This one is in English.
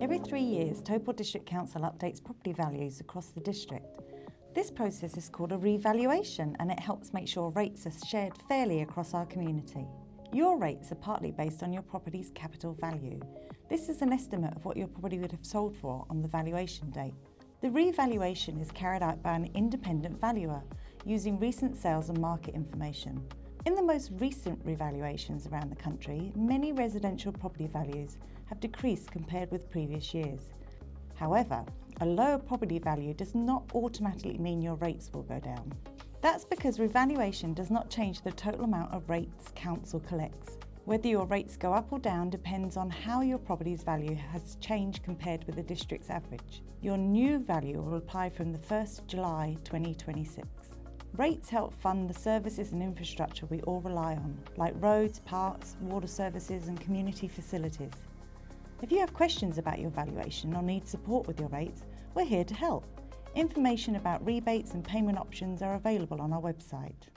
Every 3 years, Taupō District Council updates property values across the district. This process is called a revaluation, and it helps make sure rates are shared fairly across our community. Your rates are partly based on your property's capital value. This is an estimate of what your property would have sold for on the valuation date. The revaluation is carried out by an independent valuer using recent sales and market information. In the most recent revaluations around the country, many residential property values have decreased compared with previous years. However, a lower property value does not automatically mean your rates will go down. That's because revaluation does not change the total amount of rates council collects. Whether your rates go up or down depends on how your property's value has changed compared with the district's average. Your new value will apply from the 1st July 2026. Rates help fund the services and infrastructure we all rely on, like roads, parks, water services and community facilities. If you have questions about your valuation or need support with your rates, we're here to help. Information about rebates and payment options are available on our website.